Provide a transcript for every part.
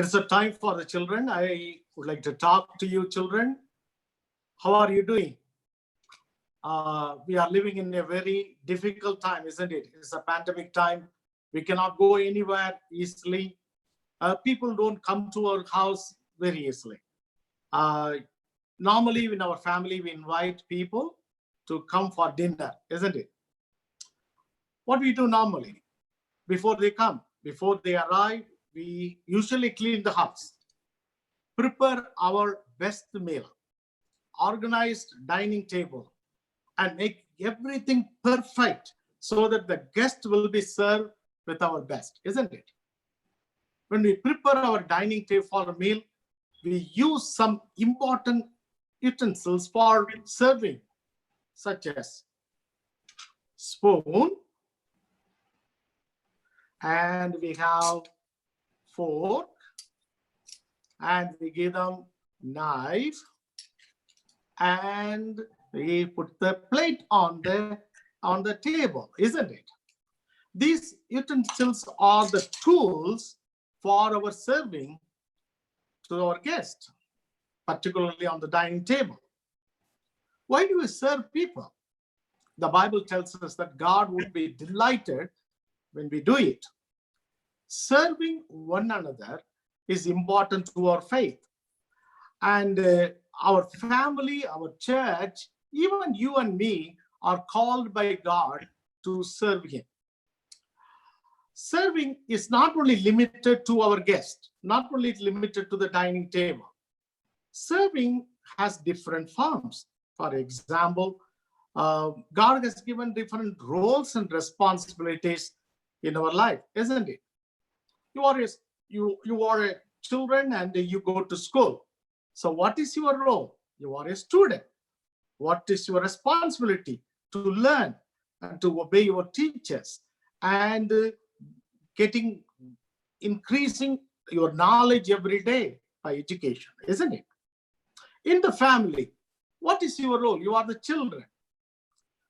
It's a time for the children. I would like to talk to you, children. How are you doing? We are living in a very difficult time, isn't it? It's a pandemic time. We cannot go anywhere easily. People don't come to our house very easily. Normally, in our family, we invite people to come for dinner, isn't it? What we do normally, before they come, before they arrive, we usually clean the house, prepare our best meal, organized dining table, and make everything perfect so that the guest will be served with our best, isn't it? When we prepare our dining table for a meal, we use some important utensils for serving, such as spoon, and we have fork, and we give them knife, and we put the plate on the table, isn't it? These utensils are the tools for our serving to our guests, particularly on the dining table. Why do we serve people? The Bible tells us that God would be delighted when we do it. Serving one another is important to our faith. And our family, our church, even you and me are called by God to serve Him. Serving is not only limited to our guests, not only limited to the dining table. Serving has different forms. For example, God has given different roles and responsibilities in our life, isn't it? You are a children and you go to school. So what is your role? You are a student. What is your responsibility? To learn and to obey your teachers and increasing your knowledge every day by education, isn't it? In the family, what is your role? You are the children.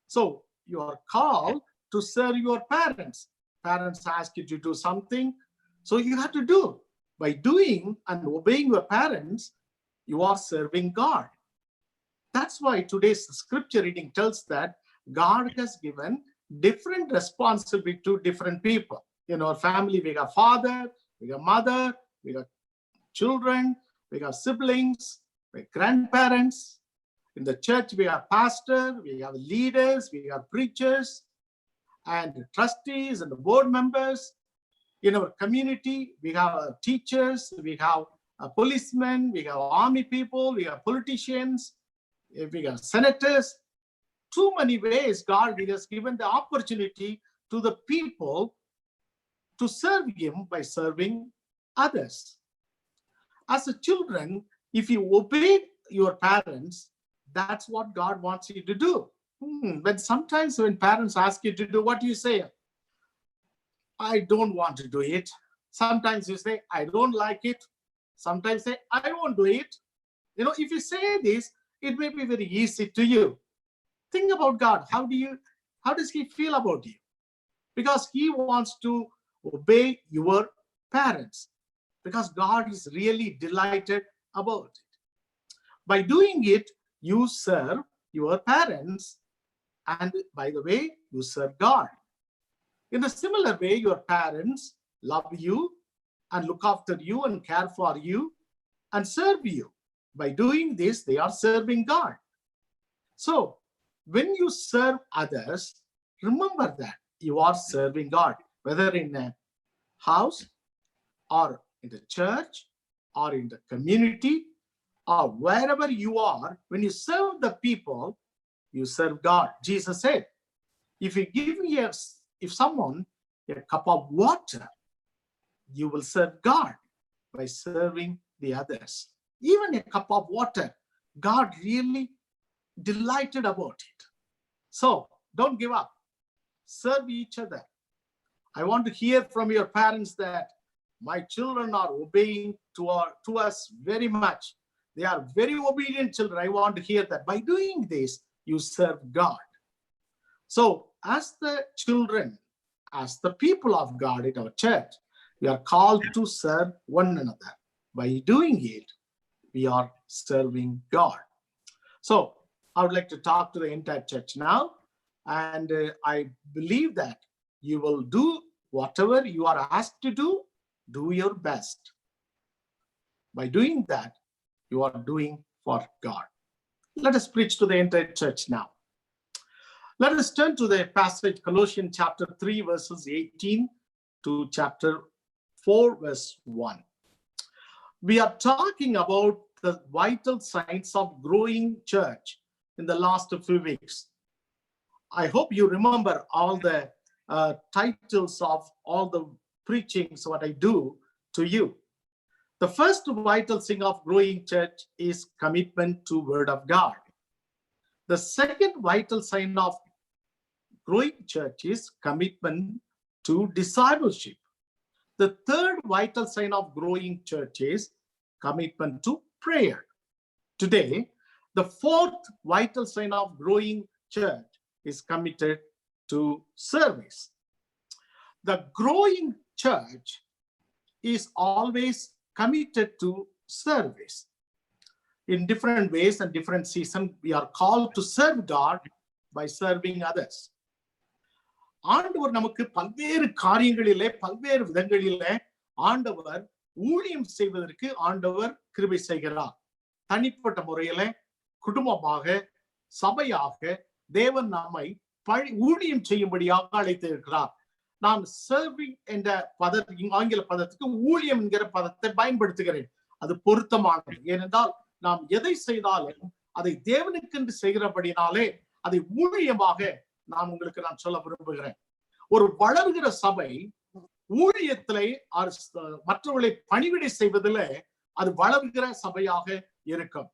So you are called to serve your parents. Parents ask you to do something, so you have to do. By doing and obeying your parents, you are serving God. That's why today's scripture reading tells that God has given different responsibility to different people. In our family, we got father, we got mother, we got children, we got siblings, we got grandparents. In the church, we have pastor, we have leaders, we have preachers, and trustees and the board members. In our community, we have teachers, we have policemen, we have army people, we have politicians, we have senators. Too many ways God has given the opportunity to the people to serve Him by serving others. As a children, if you obey your parents, that's what God wants you to do. But sometimes when parents ask you to do, what do you say? I don't want to do it. Sometimes you say, I don't like it. Sometimes say, I won't do it. If you say this, it may be very easy to you. Think about God. How does He feel about you? Because He wants to obey your parents. Because God is really delighted about it. By doing it, you serve your parents. And by the way, you serve God. In a similar way, your parents love you and look after you and care for you and serve you. By doing this, they are serving God. So, when you serve others, remember that you are serving God, whether in a house or in the church or in the community or wherever you are. When you serve the people, you serve God. Jesus said, if you give someone a cup of water, you will serve God by serving the others. Even a cup of water, God really delighted about it. So don't give up. Serve each other. I want to hear from your parents that my children are obeying to us very much. They are very obedient children. I want to hear that. By doing this, you serve God. So as the children, as the people of God in our church, we are called to serve one another. By doing it, we are serving God. So I would like to talk to the entire church now. And I believe that you will do whatever you are asked to do your best. By doing that, you are doing for God. Let us preach to the entire church now. Let us turn to the passage, Colossians chapter 3, verses 18 to chapter 4, verse 1. We are talking about the vital signs of growing church in the last few weeks. I hope you remember all the titles of all the preachings what I do to you. The first vital thing of growing church is commitment to Word of God. The second vital sign of growing church is commitment to discipleship. The third vital sign of growing church is commitment to prayer. Today, the fourth vital sign of growing church is committed to service. The growing church is always committed to service. In different ways and different seasons, we are called to serve God by serving others. ஆண்டவர் நமக்கு பல்வேறு காரியங்களிலே பல்வேறு விதங்களிலே ஆண்டவர் ஊழியம் செய்வதற்கு ஆண்டவர் கிருபை செய்கிறார். தனிப்பட்ட முறையில குடும்பமாக சபையாக தேவன் நம்மை ஊழியம் செய்யும்படியாக அழைத்திருக்கிறார். நான் சர்விங் என்ற ஆங்கில பதத்துக்கு ஊழியம் என்கிற பதத்தை பயன்படுத்துகிறேன். அது பொருத்தமானது. ஏனென்றால் நாம் எதை செய்தாலும் அதை தேவனுக்கென்று செய்கிறபடினாலே அதை ஊழியமாக நான் உங்களுக்கு சொல்ல விரும்புகிறேன். ஒரு வளர்கிற சபை ஊழியத்திலே மற்றவர்களை பணிவிடை செய்வதில் அது வளர்கிற சபையாக இருக்கும்.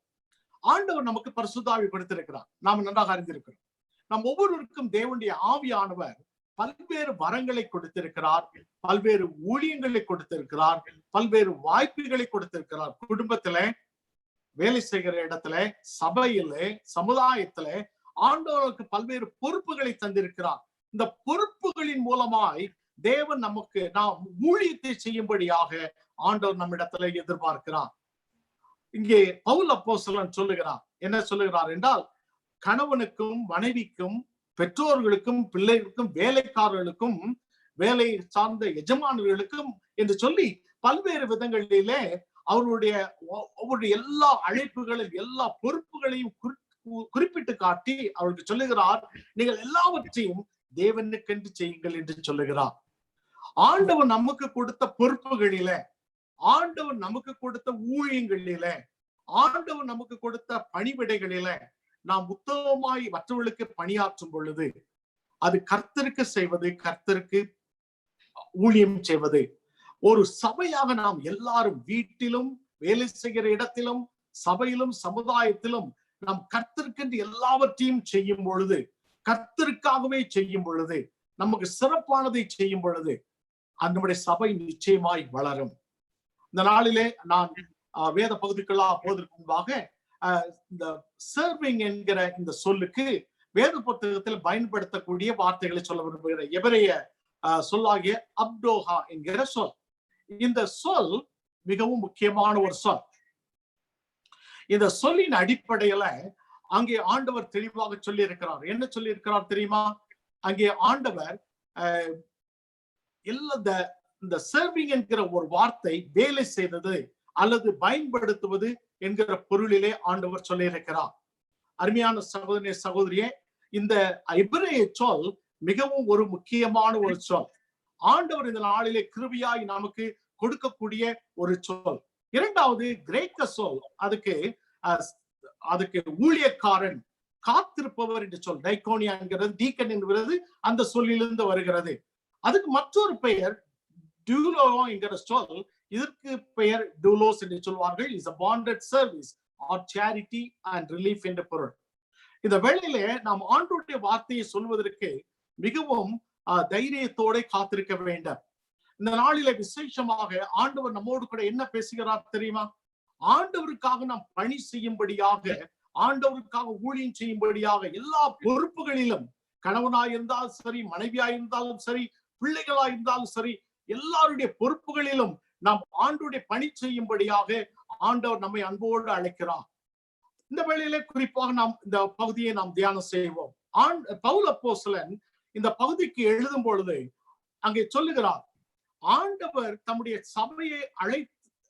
ஆண்டவர் நமக்கு பரிசுத்த ஆவி கொடுத்திருக்கிறார். நாம் நன்றாக அறிந்திருக்கிறோம். நம் ஒவ்வொருவருக்கும் தேவனுடைய ஆவியானவர் பல்வேறு வரங்களை கொடுத்திருக்கிறார், பல்வேறு ஊழியங்களை கொடுத்திருக்கிறார், பல்வேறு வாய்ப்புகளை கொடுத்திருக்கிறார். குடும்பத்தில, வேலை செய்கிற இடத்துல, சபையில, சமுதாயத்துல ஆண்டவருக்கு பல்வேறு பொறுப்புகளை தந்திருக்கிறார். இந்த பொறுப்புகளின் மூலமாய் தேவன் நமக்கு நாம் ஊழியத்தை செய்யும்படியாக ஆண்டவர் நம்மிடத்துல எதிர்பார்க்கிறார். இங்கே பவுல் அப்போஸ்தலன் சொல்லுகிறார். என்ன சொல்லுகிறார் என்றால், கணவனுக்கும் மனைவிக்கும் பெற்றோர்களுக்கும் பிள்ளைகளுக்கும் வேலைக்காரர்களுக்கும் வேலை சார்ந்த எஜமானர்களுக்கும் என்று சொல்லி பல்வேறு விதங்களிலே அவருடைய எல்லா அழைப்புகளில் எல்லா பொறுப்புகளையும் குறிப்பிட்டு காட்டி அவருக்கு சொல்லுகிறார், நீங்கள் எல்லாவற்றையும் தேவனுக்கென்று செய்யுங்கள் என்று சொல்லுகிறார். ஆண்டவர் நமக்கு கொடுத்த பொறுப்புகளில, ஆண்டவர் நமக்கு கொடுத்த ஊழியங்களில, ஆண்டவர் நமக்கு கொடுத்த பணிவிடைகளில நாம் உத்தமமாய் மற்றவர்களுக்கு பணியாற்றும் பொழுது அது கர்த்தருக்கு செய்வது, கர்த்தருக்கு ஊழியம் செய்வது. ஒரு சபையாக நாம் எல்லாரும் வீட்டிலும் வேலை செய்கிற இடத்திலும் சபையிலும் சமுதாயத்திலும் நாம் கர்த்தருக்கு எல்லாவற்றையும் செய்யும் பொழுது, கர்த்தருக்காகவே செய்யும் பொழுது, நமக்கு சிறப்பானதை செய்யும் பொழுது நம்முடைய சபை நிச்சயமாய் வளரும். இந்த நாளிலே நான் வேத பகுதிக்கெல்லாம் போவதற்கு முன்பாக இந்த சர்விங் என்கிற இந்த சொல்லுக்கு வேத புத்தகத்தில் பயன்படுத்தக்கூடிய வார்த்தைகளை சொல்ல விரும்புகிறேன். எபிரேய சொல்லாகிய அப்டோஹா என்கிற சொல். இந்த சொல் மிகவும் முக்கியமான ஒரு சொல். இந்த சொல்லின் அடிப்படையில அங்கே ஆண்டவர் தெளிவாக சொல்லி இருக்கிறார். என்ன சொல்லி இருக்கிறார் தெரியுமா? அங்கே ஆண்டவர் இந்த சர்விங் என்கிற ஒரு வார்த்தை வேலை செய்தது அல்லது பயன்படுத்துவது என்கிற பொருளிலே ஆண்டவர் சொல்லி இருக்கிறார். அருமையான சகோதரிய சகோதரியே, இந்த எபிரேய சொல் மிகவும் ஒரு முக்கியமான ஒரு சொல். ஆண்டவர் இந்த நாளிலே கிருபையாய் நமக்கு கொடுக்கக்கூடிய ஒரு சொல். இரண்டாவது கிரேக்க சொல், அதுக்கு ஊழியக்காரன், காத்திருப்பவர் என்று சொல். டைகோனியா என்கிறது, டீக்கன் என்கிறது அந்த சொல்லிலிருந்து வருகிறது. அதுக்கு மற்றொரு பெயர் டியூலோ என்கிற சொல். இதற்கு பெயர் டூலோஸ் என்று சொல்வார்கள். Is a bonded service or charity and relief என்ற பொருள். இந்த வேளையிலே நாம் ஆண்டவருடைய வார்த்தையை சொல்வதற்கு மிகவும் தைரியத்தோட காத்திருக்க வேண்டும். இந்த நாளிலே விசேஷமாக ஆண்டவர் நம்மோடு கூட என்ன பேசுகிறார் தெரியுமா? ஆண்டவருக்காக நாம் பணி செய்யும்படியாக, ஆண்டவருக்காக ஊழியம் செய்யும்படியாக எல்லா பொறுப்புகளிலும், கணவனாய் இருந்தாலும் சரி, மனைவியாய் இருந்தாலும் சரி, பிள்ளைகளாய் இருந்தாலும் சரி, எல்லாருடைய பொறுப்புகளிலும் நாம் ஆண்டவருடைய பணி செய்யும்படியாக ஆண்டவர் நம்மை அன்போடு அழைக்கிறார். இந்த வேளையிலே குறிப்பாக நாம் இந்த பகுதியை நாம் தியானம் செய்வோம். பவுல் அப்போஸ்தலன் இந்த பகுதிக்கு எழுதும் பொழுது அங்கே சொல்லுகிறார், ஆண்டவர் தம்முடைய சபையை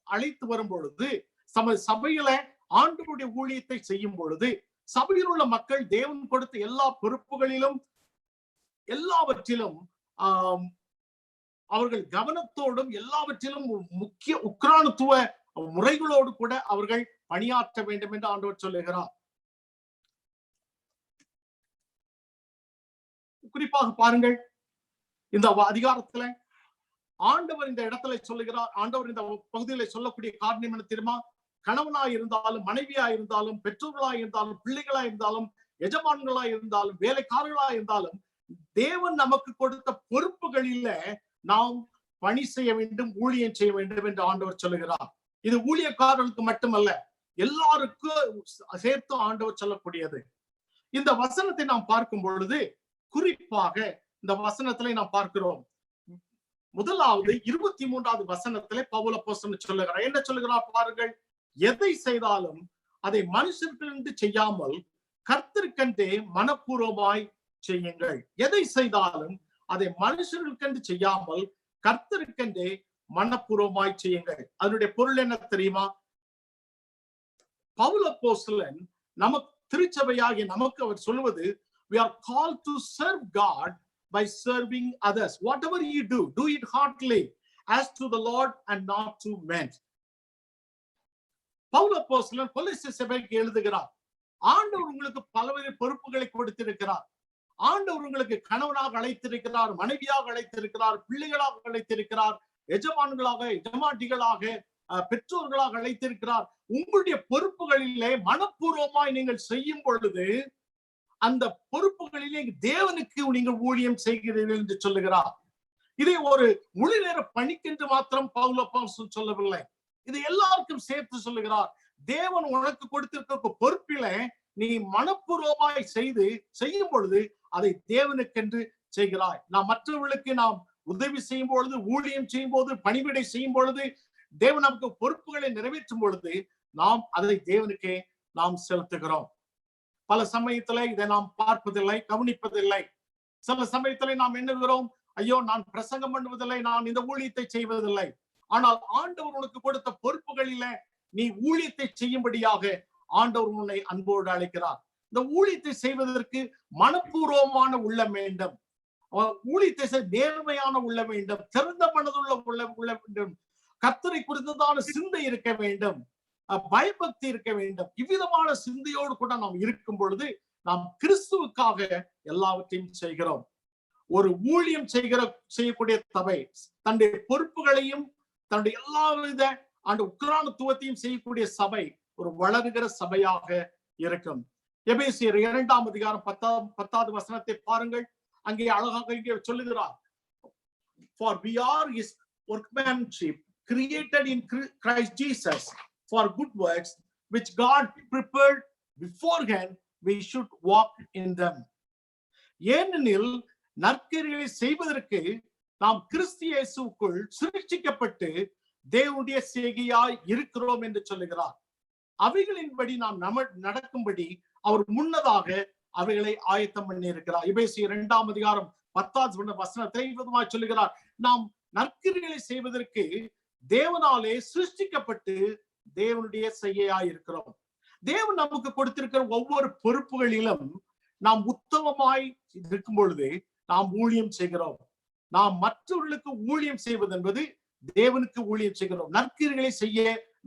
அழைத்து வரும் பொழுது, சபையில ஆண்டவருடைய ஊழியத்தை செய்யும் பொழுது, சபையில் உள்ள மக்கள் தேவன் கொடுத்த எல்லா பொறுப்புகளிலும் எல்லாவற்றிலும் அவர்கள் கவனத்தோடும் எல்லாவற்றிலும் முக்கிய உக்ரானுத்துவ முறைகளோடு கூட அவர்கள் பணியாற்ற வேண்டும் என்று ஆண்டவர் சொல்லுகிறார். குறிப்பாக பாருங்கள், இந்த அதிகாரத்துல ஆண்டவர் இந்த இடத்துல சொல்லுகிறார். ஆண்டவர் இந்த பகுதியில சொல்லக்கூடிய காரணம் என்ன தெரியுமா? கணவனாய் இருந்தாலும், மனைவியா இருந்தாலும், பெற்றோர்களாய் இருந்தாலும், பிள்ளைகளா இருந்தாலும், எஜமான்களா இருந்தாலும், வேலைக்காரர்களா இருந்தாலும், தேவன் நமக்கு கொடுத்த பொறுப்புகளில நாம் பணி செய்ய வேண்டும், ஊழியம் செய்ய வேண்டும் என்று ஆண்டவர் சொல்லுகிறார். இது ஊழியக்காரர்களுக்கு மட்டுமல்ல, எல்லாருக்கும் சேர்த்து ஆண்டவர் சொல்லக்கூடியது. இந்த வசனத்தை நாம் பார்க்கும் பொழுது குறிப்பாக இந்த வசனத்திலே நாம் பார்க்கிறோம். முதலாவது 23வது வசனத்திலே பவுல் அப்போஸ்தலன் சொல்லுகிறார். என்ன சொல்லுகிறார் பாருங்கள், எதை செய்தாலும் அதை மனுஷருக்கு செய்யாமல் கர்த்தருக்கென்றே மனப்பூர்வமாய் செய்யுங்கள். எதை செய்தாலும் அதை மனுஷர்களுக்கென்று செய்யாமல் கர்த்தருக்கென்றே மனப்பூர்வமாய் செய்யுங்கள். அதனுடைய பொருள் என்ன தெரியுமா? பவுல் அப்போஸ்தலன் நமக்கு திருச்சபையாகிய நமக்கு அவர் சொல்வது, we are called to serve God by serving others. Whatever you do it heartily as to the Lord and not to men. Pavul அப்போஸ்தலன் கொலோசிய சபைக்கு எழுதுகிறார், ஆண்டவர் உங்களுக்கு பல்வேறு பொறுப்புகளை கொடுத்திருக்கிறார். ஆண்டவர் உங்களுக்கு கணவனாக அழைத்திருக்கிறார், மனைவியாக அழைத்திருக்கிறார், பிள்ளைகளாக அழைத்திருக்கிறார், எஜமான்களாக, எஜமாட்டிகளாக, பெற்றோர்களாக அழைத்திருக்கிறார். உங்களுடைய பொறுப்புகளிலே மனப்பூர்வமாய் நீங்கள் செய்யும் பொழுது அந்த பொறுப்புகளிலே தேவனுக்கு நீங்கள் ஊழியம் செய்கிறீர்கள் என்று சொல்லுகிறார். இதை ஒரு முழு நேர பணிக்கென்று மாத்திரம் பவுல் அப்போஸ்தலன் சொல்லவில்லை, இது எல்லாருக்கும் சேர்த்து சொல்லுகிறார். தேவன் உனக்கு கொடுத்திருக்க பொறுப்பில நீ மனப்பூர்வமாய் செய்யும் பொழுது அதை தேவனுக்கென்று செய்கிறாய். நாம் மற்றவர்களுக்கு நாம் உதவி செய்யும் பொழுது, ஊழியம் செய்யும் போது, பணிவிடை செய்யும் பொழுது, தேவன் நமக்கு பொறுப்புகளை நிறைவேற்றும் பொழுது நாம் அதை தேவனுக்கே நாம் செலுத்துகிறோம். பல சமயத்துல இதை நாம் பார்ப்பதில்லை, கவனிப்பதில்லை. சில சமயத்துல நாம் எண்ணுகிறோம், ஐயோ நான் பிரசங்கம் பண்ணுவதில்லை, நான் இந்த ஊழியத்தை செய்வதில்லை. ஆனால் ஆண்டவர் உனக்கு கொடுத்த பொறுப்புகளில நீ ஊழியத்தை செய்யும்படியாக ஆண்டவர் உன்னை அன்போடு அழைக்கிறார். இந்த ஊழியத்தை செய்வதற்கு மனப்பூர்வமான உள்ளம் வேண்டும், ஊழியத்தை செய்ய நேர்மையான உள்ள வேண்டும், திறந்த மனதுள்ள உள்ள வேண்டும், கர்த்தரை குறித்ததான சிந்தை இருக்க வேண்டும், பயபக்தி இருக்க வேண்டும். இவ்விதமான சிந்தையோடு கூட நாம் இருக்கும் பொழுது நாம் கிறிஸ்துவுக்காக எல்லாவற்றையும் செய்கிறோம். ஒரு ஊழியம் செய்யக்கூடிய சபை தன்னுடைய பொறுப்புகளையும் தன்னுடைய எல்லாவித அந்த உக்ரானுத்துவத்தையும் செய்யக்கூடிய சபை ஒரு வளர்கிற சபையாக இருக்கும். எபேசியர் 2ஆம் அதிகாரம் 10வது வசனத்தை பாருங்கள். அங்கே அழகாக இங்கே சொல்லுகிறார், for we are his workmanship created in Christ Jesus for good works which God prepared beforehand we should walk in them. ஏனெனில் நற்கிரியைகளை செய்வதற்கு நாம் கிறிஸ்து இயேசுவுக்குள் சிருஷ்டிக்கப்பட்டு தேவனுடைய செய்கையாய் இருக்கிறோம் என்று சொல்லுகிறார். அவைகளின்படி நாம் நடக்கும்படி அவர் முன்னதாக அவைகளை ஆயத்தம் பண்ணி இருக்கிறார். எபேசியர் 2ஆம் அதிகாரம் 10வது வசனத்தை விதமாய் சொல்லுகிறார், நாம் நற்கிரியைகளை செய்வதற்கு தேவனாலே சிருஷ்டிக்கப்பட்டு தேவனுடைய செய்கையாய் இருக்கிறோம். தேவன் நமக்கு கொடுத்திருக்கிற ஒவ்வொரு பொறுப்புகளிலும் நாம் உத்தமமாய் இருக்கும் பொழுது நாம் ஊழியம் செய்கிறோம். நாம் மற்றவர்களுக்கு ஊழியம் செய்வது என்பது தேவனுக்கு ஊழியம் செய்கிறோம். நற்கிரியைகளை செய்ய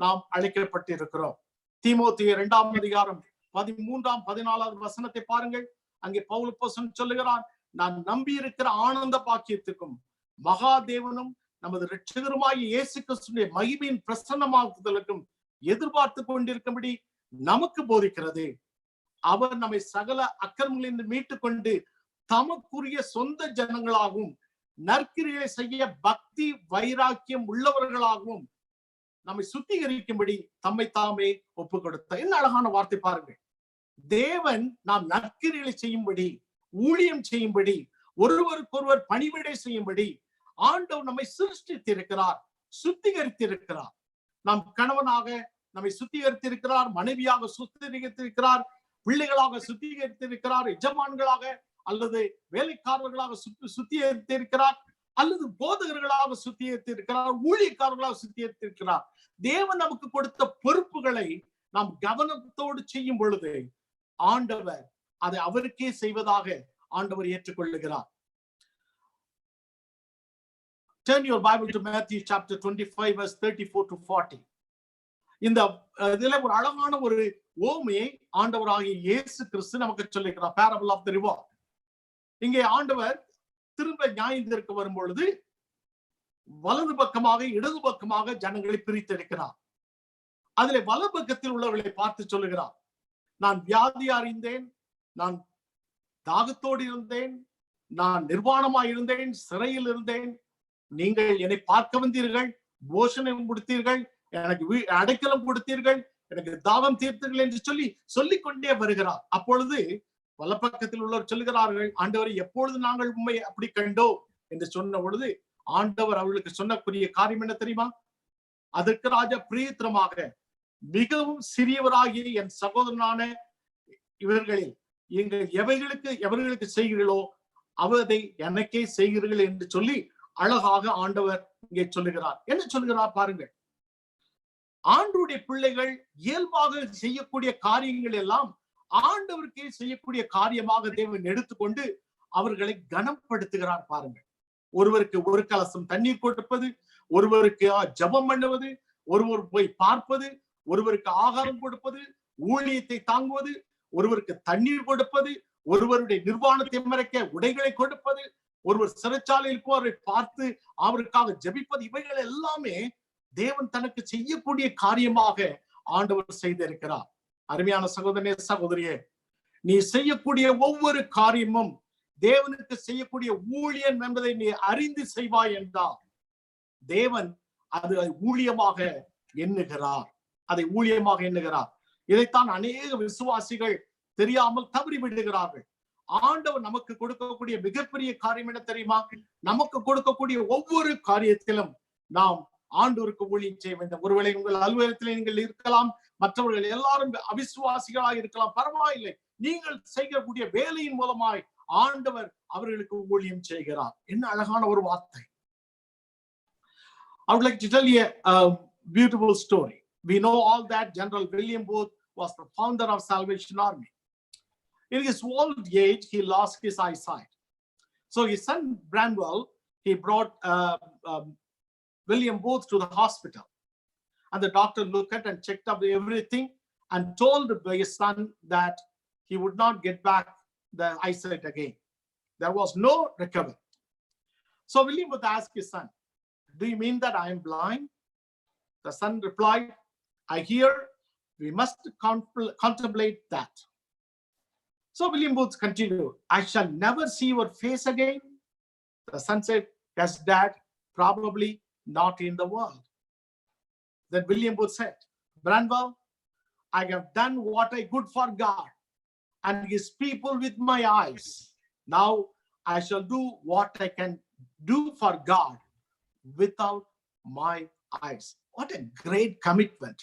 நாம் அழைக்கப்பட்டு இருக்கிறோம். தீமோத்தேயு 2ஆம் அதிகாரம் 13ஆம் 14வது வசனத்தை பாருங்கள். அங்கே பவுல் அப்போஸ்தலன் சொல்லுகிறான், நான் நம்பி இருக்கிற ஆனந்த பாக்கியத்துக்கும் மகாதேவனும் நமது இரட்சகருமாகிய இயேசு கிறிஸ்துவின் மகிமையின் பிரசன்னமாகுதலுக்கும் எதிர்பார்த்து கொண்டிருக்கும்படி நமக்கு போதிக்கிறது. அவர் நம்மை சகல அக்கிரமங்களிலிருந்து மீட்டுக் கொண்டு தமக்குரிய சொந்த ஜனங்களாகவும் நற்கிரியை செய்ய பக்தி வைராக்கியம் உள்ளவர்களாகவும் நம்மை சுத்திகரிக்கும்படி தம்மை தாமே ஒப்பு கொடுத்தார். என்ன அழகான வார்த்தை பாருங்கள். தேவன் நாம் நற்கிரியை செய்யும்படி, ஊழியம் செய்யும்படி, ஒருவருக்கொருவர் பணிவிடை செய்யும்படி ஆண்டவர் நம்மை சிருஷ்டித்திருக்கிறார். சுத்திகரித்திருக்கிறார். நாம் கணவனாக நம்மை சுத்திகரித்திருக்கிறார், மனைவியாக சுத்திகரித்திருக்கிறார், பிள்ளைகளாக சுத்திகரித்திருக்கிறார், எஜமான்களாக அல்லது வேலைக்காரர்களாக சுத்திகரித்திருக்கிறார், அல்லது போதகர்களாக சுத்திகரித்திருக்கிறார், ஊழியக்காரர்களாக சுத்திகரித்திருக்கிறார். தேவன் நமக்கு கொடுத்த பொறுப்புகளை நாம் கவனத்தோடு செய்யும் பொழுது ஆண்டவர் அதை அவருக்கே செய்வதாக ஆண்டவர் ஏற்றுக்கொள்ளுகிறார். Turn your Bible to Matthew chapter 25 verse 34 to 40. இந்த இதுல ஒரு அழகான ஒரு ஓமையை ஆண்டவராகிய இயேசு கிறிஸ்து நமக்கு சொல்லுகிறார். parable of the river. இங்கே ஆண்டவர் திரும்ப நியாயத்திற்கு வரும் பொழுது வலது பக்கமாக இடது பக்கமாக ஜனங்களை பிரித்தெடுக்கிறார். அதிலே வலது பக்கத்தில் உள்ளவர்களை பார்த்து சொல்லுகிறார், நான் வியாதியா இருந்தேன், நான் தாகத்தோடு இருந்தேன், நான் நிர்வாணமாய் இருந்தேன், சிறையில் இருந்தேன், நீங்கள் என்னை பார்க்க வந்தீர்கள், போஷணம் கொடுத்தீர்கள், எனக்கு அடைக்கலம் கொடுத்தீர்கள், எனக்கு தாகம் தீர்த்தீர்கள் என்று சொல்லிக் கொண்டே வருகிறார். அப்பொழுது வலப்பக்கத்தில் உள்ளவர் சொல்லுகிறார்கள், ஆண்டவரை எப்பொழுது நாங்கள் உண்மை அப்படி கண்டோம் என்று சொன்ன பொழுது ஆண்டவர் அவர்களுக்கு சொன்னக்கூடிய காரியம் என்ன தெரியுமா? அதற்கு ராஜா பிரீத்திரமாக, மிகவும் சிறியவராகிய என் சகோதரனான இவர்களில் நீங்கள் எவர்களுக்கு செய்கிறீர்களோ அவதை எனக்கே செய்கிறீர்கள் என்று சொல்லி அழகாக ஆண்டவர் இங்கே சொல்லுகிறார். என்ன சொல்லுகிறார் பாருங்கள். ஆண்டவருடைய பிள்ளைகள் இயல்பாக செய்யக்கூடிய காரியங்கள் எல்லாம் ஆண்டவருக்கே செய்யக்கூடிய காரியமாக தேவன் எடுத்துக்கொண்டு அவர்களை கனப்படுத்துகிறார் பாருங்கள். ஒருவருக்கு ஒரு கலசம் தண்ணீர் கொடுப்பது, ஒருவருக்கு ஜபம் பண்ணுவது, ஒருவர் போய் பார்ப்பது, ஒருவருக்கு ஆகாரம் கொடுப்பது, ஊழியத்தை தாங்குவது, ஒருவருக்கு தண்ணீர் கொடுப்பது, ஒருவருடைய நிர்வாணத்தை மறைக்க உடைகளை கொடுப்பது, ஒருவர் சிறைச்சாலையில் போரை பார்த்து அவருக்காக ஜெபிப்பது, இவைகள் எல்லாமே தேவன் தனக்கு செய்யக்கூடிய காரியமாக ஆண்டவர் செய்திருக்கிறார். அருமையான சகோதரனே சகோதரியே, நீ செய்யக்கூடிய ஒவ்வொரு காரியமும் தேவனுக்கு செய்யக்கூடிய ஊழியம் என்பதை நீ அறிந்து செய்வாய் என்றால் தேவன் அது ஊழியமாக எண்ணுகிறார். அதை ஊழியமாக எண்ணுகிறார். இதைத்தான் அநேக விசுவாசிகள் தெரியாமல் தவறி விடுகிறார்கள். ஆண்டவர் நமக்கு கொடுக்கக்கூடிய மிகப்பெரிய காரியம் என்ன தெரியுமா? நமக்கு கொடுக்கக்கூடிய ஒவ்வொரு காரியத்திலும் நாம் ஆண்டவருக்கு ஊழியம் செய்ய வேண்டும். ஒருவேளை உங்கள் அலுவலகத்தில் நீங்கள் இருக்கலாம், மற்றவர்கள் எல்லாரும் அவிசுவாசிகளாக இருக்கலாம், பரவாயில்லை. நீங்கள் செய்யக்கூடிய வேலையின் மூலமாய் ஆண்டவர் அவர்களுக்கு ஊழியம் செய்கிறார். என்ன அழகான ஒரு வார்த்தை. I would like to tell you a beautiful story. We know all that General William Booth was the founder of Salvation Army. In his old age, he lost his eyesight. So his son Branwell, he brought William Booth to the hospital. And the doctor looked at and checked up everything and told his son that he would not get back the eyesight again. There was no recovery. So William Booth asked his son, do you mean that I am blind? The son replied, I hear we must contemplate that. So William Booth continued, I shall never see your face again. The son said, yes, Dad, probably not in the world. Then William Booth said, Branwell, I have done what I could for God and his people with my eyes. Now I shall do what I can do for God without my eyes. What a great commitment.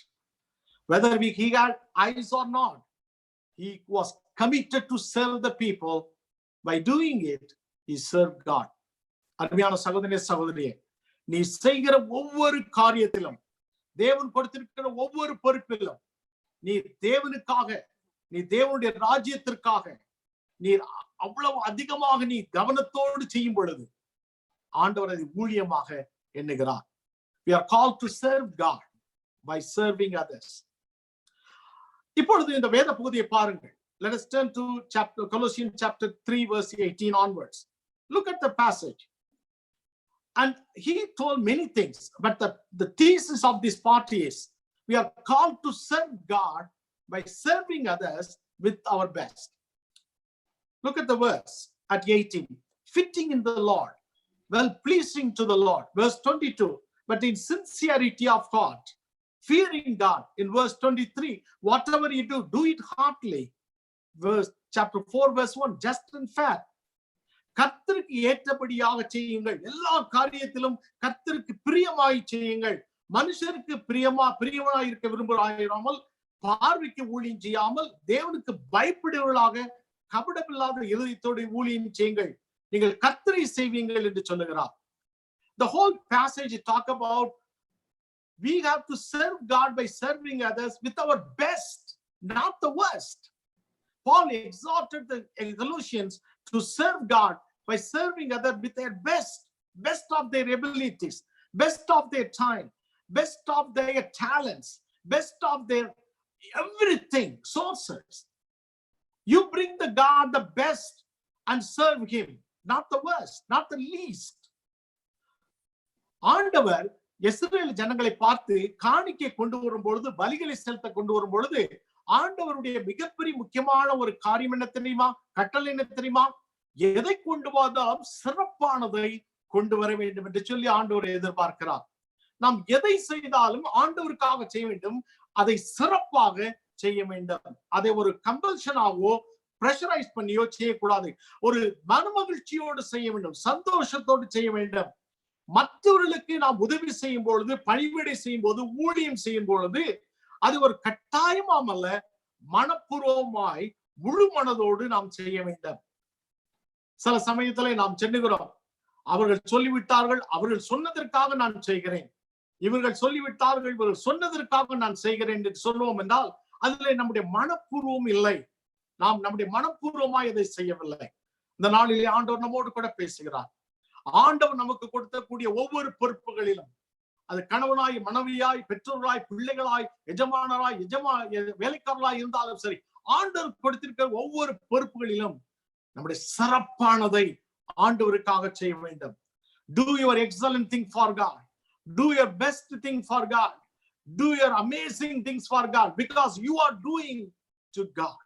Whether he had eyes or not, he was committed to serve the people. By doing it, he served God. அருமையான சகோதரனே சகோதரியே, நீ செய்கிற ஒவ்வொரு காரியத்திலும், தேவன் கொடுத்திருக்கிற ஒவ்வொரு பொறுப்பிலும் நீ தேவனுக்காக, நீ தேவனுடைய ராஜ்யத்திற்காக நீ அவ்வளவு அதிகமாக நீ கவனத்தோடு செய்யும் பொழுது ஆண்டவர் அதை ஊழியமாக எண்ணுகிறார். We are called to serve God by serving others. இப்பொழுது இந்த வேத பகுதியை பாருங்கள். Let us turn to Colossians chapter 3 verse 18 onwards. Look at the passage. And he told many things, but the thesis of this part is we are called to serve God by serving others with our best. Look at the verse at 18. Fitting in the Lord, well pleasing to the Lord. Verse 22. But in sincerity of heart, fearing God. In verse 23, whatever you do, do it heartily. Chapter 4, verse 1, just and fair. கர்த்தருக்கு ஏற்றபடியாக செய்யுங்கள். எல்லா காரியத்திலும் கர்த்தருக்கு பிரியமாய் செய்யுங்கள். மனுஷருக்கு பிரியமாய் இருக்க விரும்புகிறாமல், பார்வைக்கு ஊழியம் செய்யாமல், தேவனுக்கு பயப்படுவர்களாக கபடமில்லாத இருதயத்தோடு ஊழியம் செய்யுங்கள். நீங்கள் கர்த்தரை செய்வீங்கள் என்று சொல்லுகிறார். The whole passage talk about we have to serve God by serving others with our best, not the worst. Paul exhorted the Galatians to serve God by serving others with their best of their abilities, best of their time, best of their talents, best of their everything, sources. You bring the God the best and serve him, not the worst, not the least. ஆண்டவர் இஸ்ரவேல் ஜனங்களை பார்த்து காணிக்கை கொண்டு வரும் பொழுது, பலிகளை செலுத்த கொண்டு வரும் பொழுது, ஆண்டவருடைய மிகப்பெரிய முக்கியமான ஒரு காரியம் என்ன தெரியுமா? கட்டளை என்ன தெரியுமா? எதை கொண்டு வந்தாலும் சிறப்பானதை கொண்டு வர வேண்டும் என்று சொல்லி ஆண்டவர் எதிர்பார்க்கிறார். நாம் எதை செய்தாலும் ஆண்டவருக்காக செய்ய வேண்டும், அதை சிறப்பாக செய்ய வேண்டும். அதை ஒரு கம்பல்ஷனாவோ பிரஷரைஸ் பண்ணியோ செய்யக்கூடாது. ஒரு மனமகிழ்ச்சியோடு செய்ய வேண்டும், சந்தோஷத்தோடு செய்ய வேண்டும். மற்றவர்களுக்கு நாம் உதவி செய்யும் பொழுது, பணிவிடை செய்யும் போது, ஊழியம் செய்யும் பொழுது, அது ஒரு கட்டாயமாம் அல்ல, மனப்பூர்வமாய் முழு மனதோடு நாம் செய்ய வேண்டும். சில சமயத்துல நாம் சென்னுகிறோம், அவர்கள் சொல்லிவிட்டார்கள், அவர்கள் சொன்னதற்காக நான் செய்கிறேன், இவர்கள் சொல்லிவிட்டார்கள், இவர்கள் சொன்னதற்காக நான் செய்கிறேன் என்று சொல்லுவோம் என்றால் அதுல நம்முடைய மனப்பூர்வம் இல்லை. நாம் நம்முடைய மனப்பூர்வமாய் இதை செய்யவில்லை. இந்த நாளிலே ஆண்டவர் நம்மோடு கூட பேசுகிறார். ஆண்டவர் நமக்கு கொடுக்கக்கூடிய ஒவ்வொரு பொறுப்புகளிலும், அது கணவனாய், மனைவியாய், பெற்றோராய், பிள்ளைகளாய், எஜமானராய், வேலைக்காரர்களாய் இருந்தாலும் சரி, ஆண்டவர் கொடுத்திருக்கிற ஒவ்வொரு பொறுப்புகளிலும் நம்முடைய சிறப்பானதை ஆண்டவருக்காக செய்ய வேண்டும். Do your excellent thing for God. Do your best thing for God. Do your amazing things for God, because you are doing to God.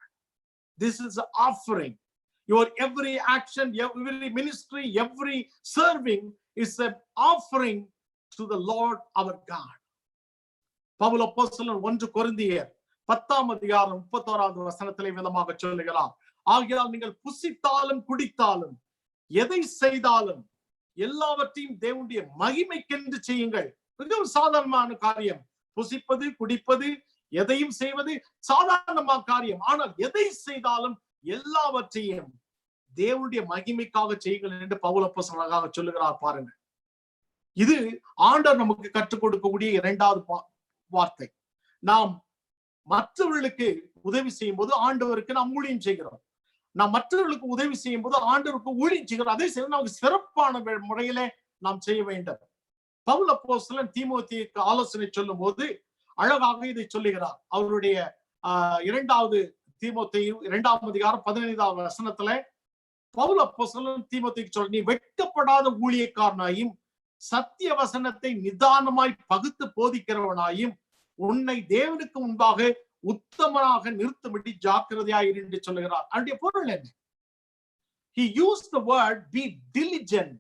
This is an offering. Your every action, every ministry, every serving is an offering to the Lord our God. Pavul அப்போஸ்தலன் 1 கொரிந்தியர் 10ஆம் அதிகாரம் 31வது வசனத்திலே விதமாக சொல்லுகிறார், ஆகையால் நீங்கள் புசித்தாலும் குடித்தாலும் எதை செய்தாலும் எல்லாவற்றையும் தேவனுடைய மகிமைக்கென்று செய்யுங்கள். மிகவும் சாதாரணமான காரியம். புசிப்பது, குடிப்பது, எதையும் செய்வது சாதாரணமான காரியம். ஆனால் எதை செய்தாலும் எல்லாவற்றையும் தேவனுடைய மகிமைக்காக செய்யுங்கள் என்று பவுல் அப்போஸ்தலனாக சொல்லுகிறார். பாருங்க, இது ஆண்டவர் நமக்கு கற்றுக் கொடுக்கக்கூடிய இரண்டாவது வார்த்தை. நாம் மற்றவர்களுக்கு உதவி செய்யும் போது ஆண்டவருக்கு நாம் ஊழியம் செய்கிறோம். நாம் மற்றவர்களுக்கு உதவி செய்யும் போது ஆண்டவருக்கு ஊழியம் செய்கிறோம். அதே செய்ய நமக்கு சிறப்பான முறையிலே நாம் செய்ய வேண்டும். பவுல் அப்போஸ்தலன் தீமோத்தேயுக்கு ஆலோசனை சொல்லும் போது அழகாக இதை சொல்லுகிறார். அவருடைய 2வது தீமோத்தேயு 2ஆம் அதிகாரம் 15வது வசனத்துல பவுல் அப்போஸ்தலன் தீமோத்தேயுக்கு சொல்ல, நீ வெட்கப்படாத ஊழியக்காரனாயும் சத்திய வசனத்தை நிதானமாய் பகுத்து போதிக்கிறவனாயும் உன்னை தேவனுக்கு முன்பாக உத்தமனாக நிறுத்தும்படி ஜாக்கிரதையாயிரு என்று சொல்லுகிறார். அதனுடைய பொருள் என்ன? He used the word be diligent.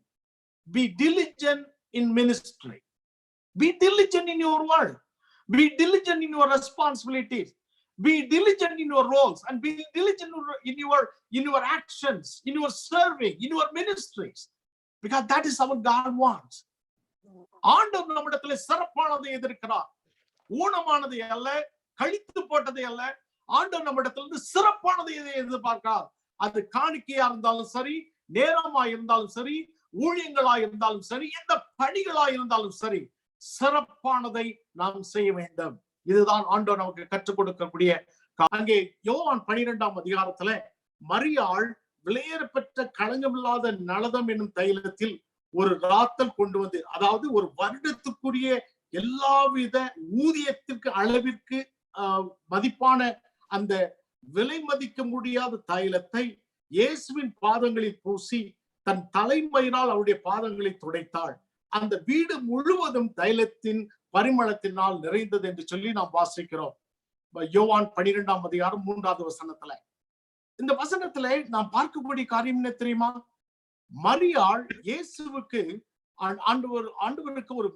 Be diligent in ministry. Be diligent in your work. Be diligent in your responsibilities. Be diligent in your roles and be diligent in your actions, in your serving, in your ministries, because that is what God wants. ஆண்டவர் நம்மிடத்துல சிறப்பானதை எதிர்க்கிறார். ஊனமானதை அல்ல, கழித்து போட்டதை அல்ல. ஆண்டவர் நம்மிடத்துல இருந்து சிறப்பானதை எதிர்பார்க்கிறார். அது காணிக்கையா இருந்தாலும் சரி, நேரமா இருந்தாலும் சரி, ஊழியங்களா இருந்தாலும் சரி, எந்த பணிகளா இருந்தாலும் சரி, சிறப்பானதை நாம் செய்ய வேண்டும். இதுதான் ஆண்டவர் நமக்கு கற்றுக் கொடுக்கக்கூடிய. அங்கே யோவான் 12ஆம் அதிகாரத்துல மரியாள் விலையேற பெற்ற களங்கமில்லாத நலதம் என்னும் தைலத்தில் ஒரு ராத்தல் கொண்டு வந்து, அதாவது ஒரு வருடத்துக்குரிய எல்லாவித ஊதியத்திற்கு அளவிற்கு மதிப்பான அந்த விலை மதிக்க முடியாத தைலத்தை இயேசுவின் பாதங்களில் பூசி தன் தலைமயிரால் அவருடைய பாதங்களை துடைத்தாள். அந்த வீடு முழுவதும் தைலத்தின் பரிமளத்தினால் நிறைந்தது என்று சொல்லி நாம் வாசிக்கிறோம். யோவான் 12ஆம் அதிகாரம் 3வது வசனத்துல. இந்த வசனத்துல நாம் பார்க்கக்கூடிய காரியம் என்ன தெரியுமா? மரியாள் இயேசுவுக்கு ஆண்டவருக்கு ஒரு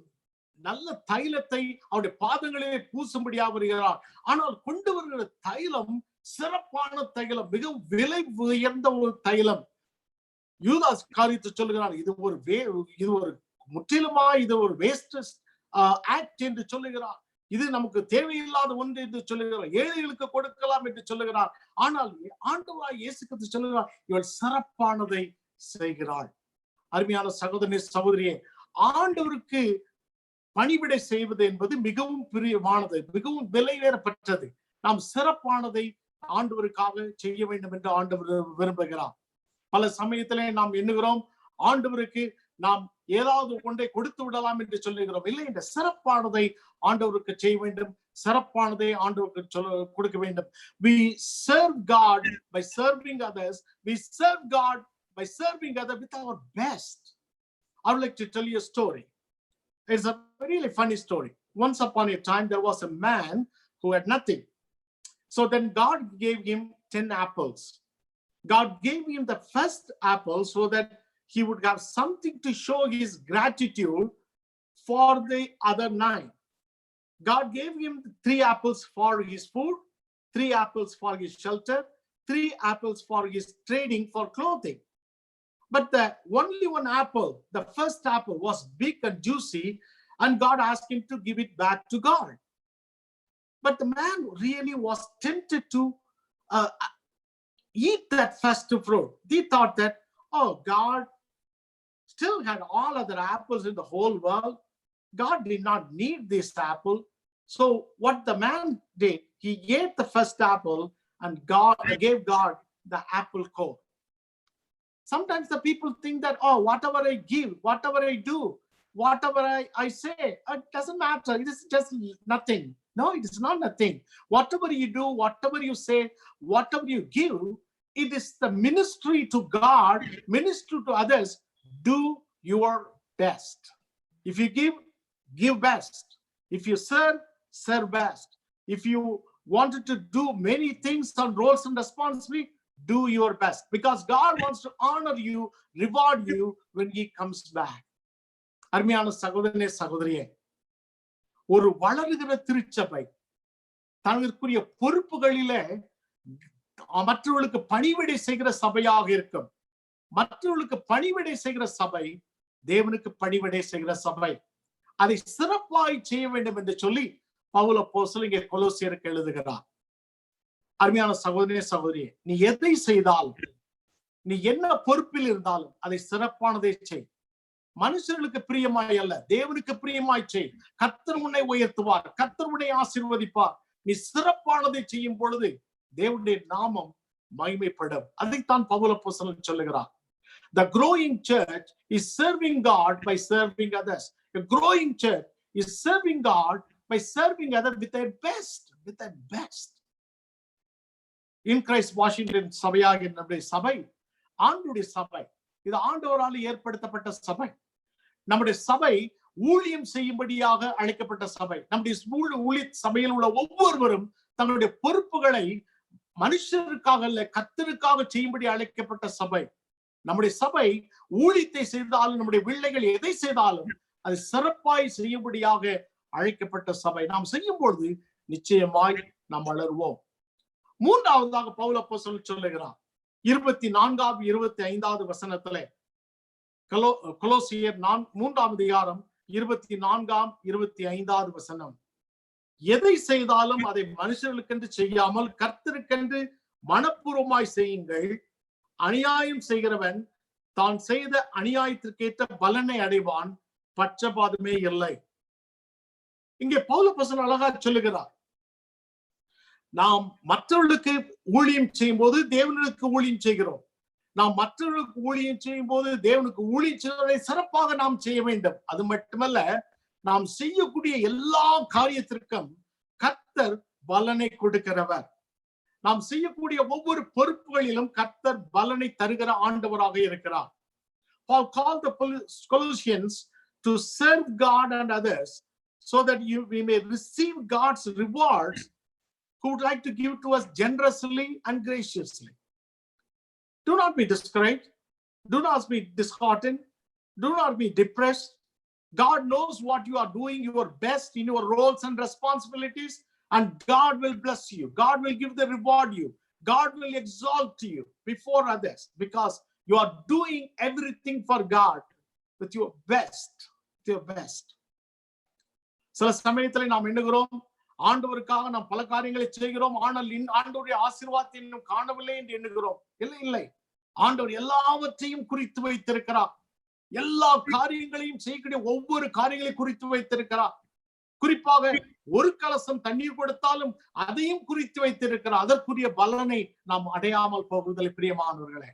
நல்ல தைலத்தை அவருடைய பாதங்களிலே பூசும்படியாக வருகிறார். ஆனால் கொண்டு வருகிற தைலம் சிறப்பான தைலம், மிகவும் விலை உயர்ந்த ஒரு தைலம். யூதாஸ் காரியத்தை சொல்லுகிறார், இது ஒரு முற்றிலுமாய் இது ஒரு வேஸ்ட் ஆக்ட் என்று சொல்லுகிறார். இது நமக்கு தேவையில்லாத ஒன்று என்று சொல்லுகிறார். ஏழைகளுக்கு கொடுக்கலாம் என்று சொல்லுகிறார். ஆனால் ஆண்டவராய் இயேசு கிறிஸ்து சொல்லுகிறார், இவள் சிறப்பானதை செய்கிறாள். அருமையான சகோதரனே, சகோதரியே, ஆண்டவருக்கு பணிவிடை செய்வது என்பது மிகவும் பிரியமானது, மிகவும் விலையேறப்பட்டது. நாம் சிறப்பானதை ஆண்டவருக்காக செய்ய வேண்டும் என்று ஆண்டவர் விரும்புகிறார். பல சமயத்திலே நாம் எண்ணுகிறோம், ஆண்டவருக்கு நாம் ஏதாவது ஒன்றை கொடுத்து விடலாம் என்று சொல்லுகிறோம். இல்லை, இந்த சிறப்பானதை ஆண்டவருக்கு செய்ய வேண்டும், சிறப்பானதை ஆண்டவருக்கு கொடுக்க வேண்டும். We serve God by serving others. We serve God by serving others with our best. I would like to tell you a story. It's a really funny story. Once upon a time, there was a man who had nothing. So then God gave him 10 apples. God gave him the first apple so that he would have something to show his gratitude for the other 9. God gave him 3 apples for his food, 3 apples for his shelter, 3 apples for his trading for clothing. But the only one apple, the first apple, was big and juicy, and God asked him to give it back to God. But the man really was tempted to eat that first fruit. He thought that, oh, God still had all other apples in the whole world. God did not need this apple. So what the man did, he ate the first apple and gave God the apple core. Sometimes the people think that, oh, whatever I give, whatever I do, whatever I say, it doesn't matter. It is just nothing. No, it is not nothing. Whatever you do, whatever you say, whatever you give, it is the ministry to God, ministry to others. Do your best. If you give best. If you serve, serve best. If you wanted to do many things on roles and responsibility, do your best. Because God wants to honor you, reward you when he comes back. அருமையான சகோதரனே, சகோதரியே, ஒரு வளருகிற திருச்சபை தனக்குரிய பொறுப்புகளிலே மற்றவர்களுக்கு பணிவிடை செய்கிற சபையாக இருக்கும். மற்றவர்களுக்கு பணிவிடை செய்கிற சபை தேவனுக்கு பணிவிடை செய்கிற சபை. அதை சிறப்பாய் செய்ய வேண்டும் என்று சொல்லி பவுல் அப்போஸ்தலன் இங்கே கொலோசியருக்கு எழுதுகிறார். அருமையான சகோதரனே, சகோதரியே, நீ எதை செய்தாலும், நீ என்ன பொறுப்பில் இருந்தாலும் அதை சிறப்பானதை செய். மனுஷர்களுக்கு பிரியமாய் அல்ல, தேவனுக்கு பிரியமாய் செய். கர்த்தர் உன்னை உயர்த்துவார், கர்த்தர் உன்னை ஆசீர்வதிப்பார். நீ சிறப்பானதை செய்யும் பொழுது தேவனுடைய நாமம் மகிமைப்படும். அதைத்தான் பவுல் அப்போஸ்தலன் சொல்லுகிறார். The growing church is serving God by serving others. A growing church is serving God by serving others with their best, with their best. In Christ Washington சபையாக நம்முடைய சபை ஆண்டவருடைய சபை. இது ஆண்டவரால் ஏற்படுத்தப்பட்ட சபை. நம்முடைய சபை ஊழியம் செய்யும்படியாக அழைக்கப்பட்ட சபை. நம்முடைய ஊழிய சபையில் உள்ள ஒவ்வொருவரும் தங்களுடைய பொறுப்புகளை மனுஷருக்காக அல்ல, கர்த்தருக்காக செய்யும்படி அழைக்கப்பட்ட சபை. நம்முடைய சபை ஊழியத்தை செய்தாலும், நம்முடைய பிள்ளைகள் எதை செய்தாலும் அது சிறப்பாய் செய்யும்படியாக அழைக்கப்பட்ட சபை. நாம் செய்யும் பொழுது நிச்சயமாய் நாம் வளருவோம். மூன்றாவதாக பவுல் அப்போஸ்தலன் சொல்லுகிறார் 24 25 வசனத்திலே, கொலோசியர் 3 24 25 வசனம், எதை செய்தாலும் அதை மனுஷர்களுக்கென்று செய்யாமல் கர்த்தருக்கென்று மனப்பூர்வமாய் செய்யுங்கள். அநியாயம் செய்கிறவன் தான் செய்த அநியாயத்திற்கேற்ற பலனை அடைவான், பட்சபாதமே இல்லை. இங்கே பவுல் அப்போஸ்தலன் அழகா சொல்லுகிறார், நாம் மற்றவர்களுக்கு ஊழியம் செய்யும் போது தேவனுக்கு ஊழியம் செய்கிறோம். நாம் மற்றவர்களுக்கு ஊழியம் செய்யும் போது தேவனுக்கு ஊழியம் செய்வதை சிறப்பாக நாம் செய்ய வேண்டும். அது மட்டுமல்ல, நாம் செய்யக்கூடிய எல்லா காரியத்திற்கும் கர்த்தர் பலனை கொடுக்கிறவர். நாம் செய்யக்கூடிய ஒவ்வொரு பொறுப்புகளிலும் கர்த்தர் பலனை தருகிற ஆண்டவராக இருக்கிறார். Paul called the Colossians to serve God and others so that we may receive God's rewards, who would like to give to us generously and graciously. Do not be discouraged. Do not be disheartened. Do not be depressed. God knows what you are doing your best in your roles and responsibilities, and God will bless you. God will give the reward you. God will exalt you before others, because You are doing everything for God with your best. With your best. சில சமயத்தில் நாம் எண்ணுகிறோம், ஆண்டவருக்காக நாம் பல காரியங்களை செய்கிறோம், ஆனால் ஆண்டவருடைய ஆசீர்வாதத்தை இன்னும் காணவில்லை என்று எண்ணுகிறோம். இல்லை இல்லை, ஆண்டவர் எல்லாவற்றையும் குறித்து வைத்திருக்கிறார். எல்லா காரியங்களையும் செய்யக்கூடிய ஒவ்வொரு காரியங்களையும் குறித்து வைத்திருக்கிறார். குறிப்பாக ஒரு கலசம் தண்ணீர் கொடுத்தாலும் அதையும் குறித்து வைத்திருக்கிறார். அதற்குரிய பலனை நாம் அடையாமல் போவதில்லை. பிரியமானவர்களே,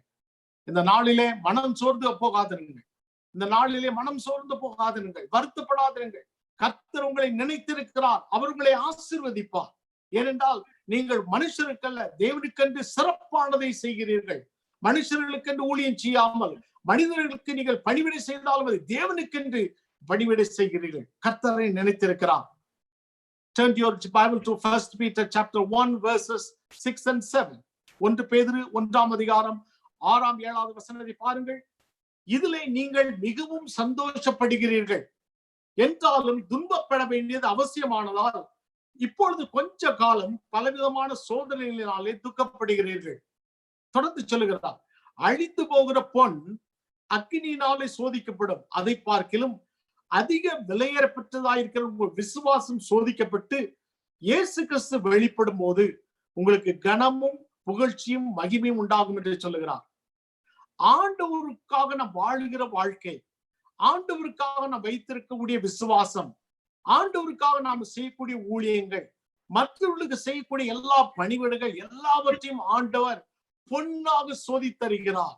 இந்த நாளிலே மனம் சோர்ந்து போகாதிருங்கள். இந்த நாளிலே மனம் சோர்ந்து போகாதிருங்கள், வருத்தப்படாதிருங்கள். கர்த்தர் உங்களை நினைத்திருக்கிறார், அவர் உங்களை ஆசீர்வதிப்பார். ஏனென்றால் நீங்கள் மனுஷருக்கல்ல, தேவனுக்கென்று சிறப்பானதை செய்கிறீர்கள். மனுஷர்களுக்கென்று ஊழியம் செய்யாமல் மனிதர்களுக்கு நீங்கள் பணிவிடை செய்தாலும் அது தேவனுக்கென்று பணிவிடை செய்கிறீர்கள். கர்த்தரை நினைத்திருக்கிறார். Turn your Bible to 1 Peter chapter 1 verses 6 and 7. 1 பேதுரு 1ஆம் அதிகாரம் 6ஆம் 7ஆவது வசனத்தை பாருங்கள். இதிலே நீங்கள் மிகவும் சந்தோஷப்படுகிறீர்கள் என்றாலும் துன்பப்பட வேண்டியது அவசியமானதால் இப்பொழுது கொஞ்ச காலம் பலவிதமான சோதனைகளினாலே துக்கப்படுகிறீர்கள். தொடர்ந்து சொல்லுகிறார், அழித்து போகிற பொன் அக்கினியினாலே சோதிக்கப்படும், அதை பார்க்கிலும் அதிக விலையேறப்பட்டதாயிருக்கிற உங்கள் விசுவாசம் சோதிக்கப்பட்டு இயேசு கிறிஸ்து வெளிப்படும் போது உங்களுக்கு கனமும் புகழ்ச்சியும் மகிமையும் உண்டாகும் என்று சொல்லுகிறார். ஆண்டவருக்காக நாம் வாழுகிற வாழ்க்கை, ஆண்டவருக்காக நாம் வைத்திருக்கக்கூடிய விசுவாசம், ஆண்டவருக்காக நாம் செய்யக்கூடிய ஊழியங்கள், மற்றவர்களுக்கு செய்யக்கூடிய எல்லா பணிவிடைகள் எல்லாவற்றையும் ஆண்டவர் பொன்னாக சோதித்தருகிறார்.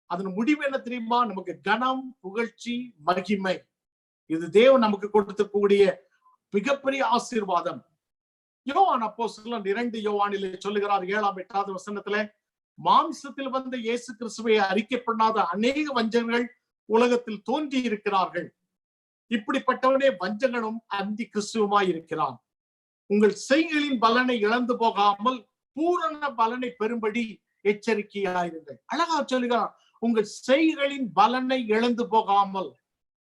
அதன் முடிவு என்ன தெரியுமா? நமக்கு கனம், புகழ்ச்சி, மகிமை. இது தேவன் நமக்கு கொடுக்கக்கூடிய மிகப்பெரிய ஆசீர்வாதம். யோவான் அப்போஸ்தலன் 2 யோவானிலே சொல்லுகிறார் 7ஆம் 8ஆவது வசனத்துல, மாம்சத்தில் வந்த இயேசு கிறிஸ்துவை அறிக்கை பண்ணாத அநேக வஞ்சகர்கள் உலகத்தில் தோன்றி இருக்கிறார்கள். இப்படிப்பட்டவனே வஞ்சகனும் அந்தி கிறிஸ்துவுமாய் இருக்கிறான். உங்கள் செய்கைகளின் பலனை இழந்து போகாமல் பூரண பலனை பெறும்படி எச்சரிக்கையாயிருங்கள். அழகா சொல்லுகிறார், உங்கள் செய்கைகளின் பலனை இழந்து போகாமல்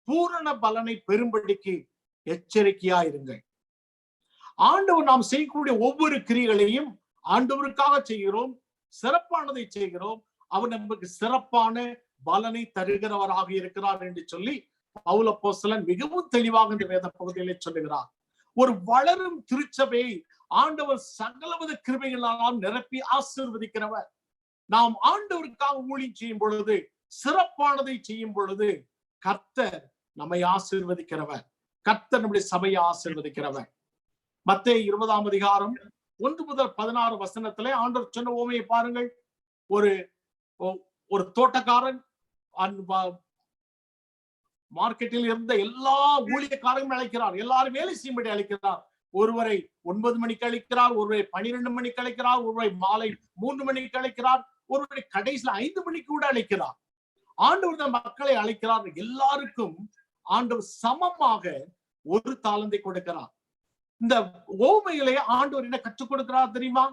பூரண பலனை பெறும்படிக்கு எச்சரிக்கையாயிருங்கள். ஆண்டவர் நாம் செய்யக்கூடிய ஒவ்வொரு கிரியைகளையும் ஆண்டவருக்காக செய்கிறோம், சிறப்பானதை செய்கிறோம், அவர் நமக்கு சிறப்பான பலனை தருகிறவராக இருக்கிறார் என்று சொல்லி பவுல் அப்போஸ்தலன் மிகவும் தெளிவாக இந்த வேத பகுதியிலே சொல்லுகிறார். ஒரு வளரும் திருச்சபையை ஆண்டவர் சகலவித கிருபைகளால் நிரப்பி ஆசீர்வதிக்கிறவர். நாம் ஆண்டவருக்காக ஊழியம் செய்யும் பொழுது, சிறப்பானதை செய்யும் பொழுது கர்த்தர் நம்மை ஆசீர்வதிக்கிறவர். கர்த்தர் நம்முடைய சபையை ஆசீர்வதிக்கிறவர். மத்தேயு 20ஆம் அதிகாரம் 1 முதல் 16 வசனத்திலே ஆண்டவர் சொன்ன உவமையை பாருங்கள். ஒரு தோட்டக்காரன் மார்க்கெட்டில் இருந்த எல்லா ஊழியக்காரங்களும் அழைக்கிறார், எல்லாரும் வேலை செய்யும்படி அழைக்கிறார். ஒருவரை 9 மணிக்கு அழைக்கிறார், ஒருவரை 12 மணிக்கு அழைக்கிறார், ஒருவரை மாலை 3 மணிக்கு அழைக்கிறார், ஒருவரை கடைசியில் 5 மணிக்கு கூட அழைக்கிறார். ஆண்டவர் மக்களை அழைக்கிறார். எல்லாருக்கும் ஆண்டவர் சமமாக ஒரு தாளந்தை கொடுக்கிறார். இந்த ஓமையிலே ஆண்டவர் என்ன கற்றுக் கொடுக்கிறார் தெரியுமா?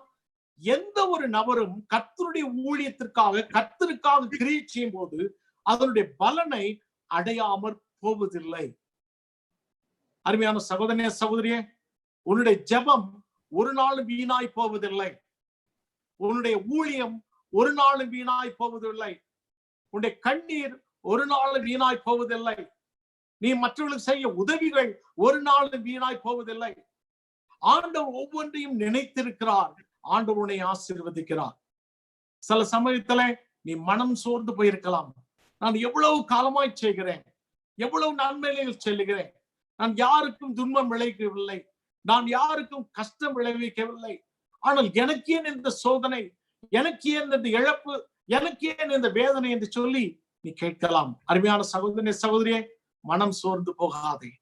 எந்த ஒரு நபரும் கர்த்தருடைய ஊழியத்திற்காக கர்த்தருக்காக கிரியை செய்யும் போது அதனுடைய பலனை அடையாமற் போவதில்லை. அருமையான சகோதரனே, சகோதரியே, உன்னுடைய ஜெபம் ஒரு நாளும் வீணாய் போவதில்லை. உன்னுடைய ஊழியம் ஒரு நாளும் வீணாய் போவதில்லை. உன்னுடைய கண்ணீர் ஒரு நாளும் வீணாய் போவதில்லை. நீ மற்றவர்களுக்கு செய்ய உதவிகள் ஒரு நாளும் வீணாய் போவதில்லை. ஆண்டவர் ஒவ்வொன்றையும் நினைத்திருக்கிறார். ஆண்டவர் உன்னை ஆசீர்வதிக்கிறார். சில சமயத்துல நீ மனம் சோர்ந்து போயிருக்கலாம். நான் எவ்வளவு காலமாய் செய்கிறேன், எவ்வளவு நன்மைகள் செல்லுகிறேன், நான் யாருக்கும் துன்பம் விளைவிக்கவில்லை, நான் யாருக்கும் கஷ்டம் விளைவிக்கவில்லை, ஆனால் எனக்கு ஏன் இந்த சோதனை, எனக்கு ஏன் இந்த இழப்பு, எனக்கு ஏன் இந்த வேதனை என்று சொல்லி நீ கேட்கலாம். அருமையான சகோதரனே, சகோதரியே, மனம் சோர்ந்து போகாதே,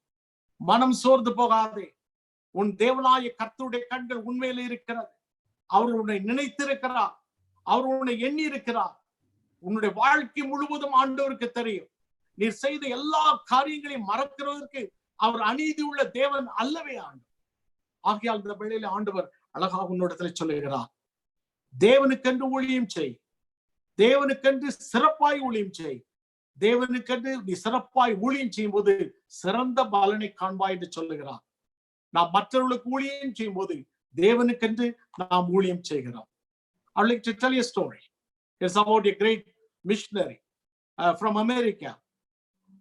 மனம் சோர்ந்து போகாதே. உன் தேவனாய கர்த்தருடைய கண்கள் உண்மையில இருக்கிறது. அவர் உன்னை நினைத்திருக்கிறார், அவர் உன்னை எண்ணி இருக்கிறார். உன்னுடைய வாழ்க்கை முழுவதும் ஆண்டவருக்கு தெரியும். நீ செய்த எல்லா காரியங்களையும் மறக்கிறதற்கு அவர் அநீதி உள்ள தேவன் அல்லவே ஆண்டு. ஆகையால் இந்த வேளையில ஆண்டவர் அழகாக உன்னிடத்துல சொல்லுகிறார், தேவனுக்கென்று ஊழியம் செய், தேவனுக்கென்று சிறப்பாய் ஊழியம் செய், தேவனுக்கென்று நீ சிறப்பாய் ஊழியம் செய்யும் போது சிறந்த பலனை காண்பாய் என்று சொல்லுகிறார். நாம் மற்றவர்களுக்கு ஊழியம் செய்யும் போது தேவனுக்கென்று நாம் ஊழியம் செய்கிறோம். I would like to tell you a story. It's about a great missionary from America.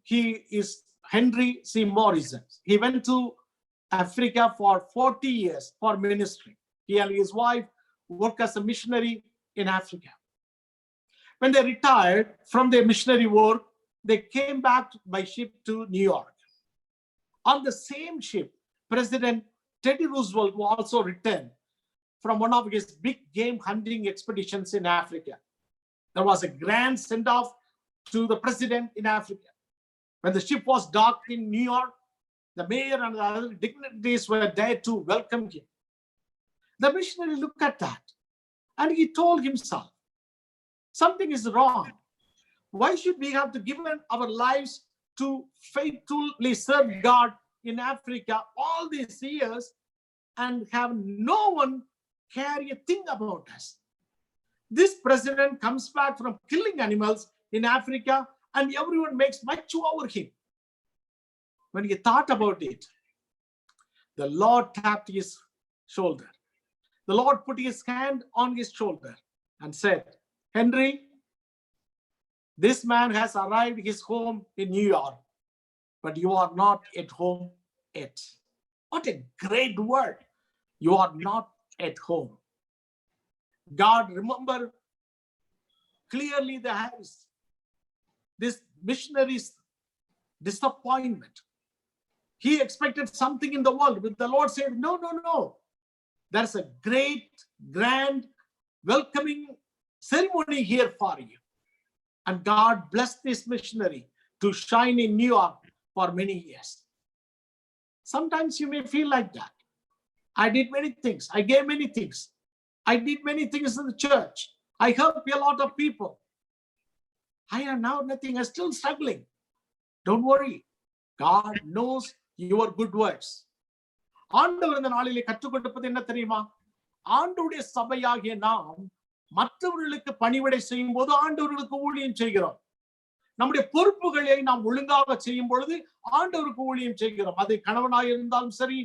He is Henry C. Morrison. He went to Africa for 40 years for ministry. He and his wife worked as a missionary in Africa. When they retired from their missionary work, they came back by ship to New York. On the same ship, President Teddy Roosevelt also returned from one of his big game hunting expeditions in Africa. There was a grand send-off to the president in Africa. When the ship was docked in New York, the mayor and the other dignitaries were there to welcome him. The missionary looked at that and he told himself, something is wrong. Why should we have to give our lives to faithfully serve God in Africa all these years and have no one care a thing about us? This president comes back from killing animals in Africa and everyone makes much over him. When he thought about it, the Lord tapped his shoulder. The Lord put his hand on his shoulder and said, Henry, this man has arrived his home in New York, but you are not at home yet. What a great word. You are not at home. God remember clearly this missionary's disappointment. He expected something in the world, but the Lord said, no. There's a great, grand, welcoming ceremony here for you. And God blessed this missionary to shine in New York for many years. Sometimes you may feel like that. I did many things. I gave many things. I did many things in the church. I helped a lot of people. I am now nothing. I'm still struggling. Don't worry. God knows your good works. ஆண்டவர் இந்த நாளிலே கற்றுக் கொடுப்பது என்ன தெரியுமா? ஆண்டவருடைய சபையாகிய நாம் மற்றவர்களுக்கு பணிவிடை செய்யும் போது ஆண்டவர்களுக்கு ஊழியம் செய்கிறோம். நம்முடைய பொறுப்புகளை நாம் ஒழுங்காக செய்யும் பொழுது ஆண்டவருக்கு ஊழியம் செய்கிறோம். அது கணவனாய் இருந்தாலும் சரி,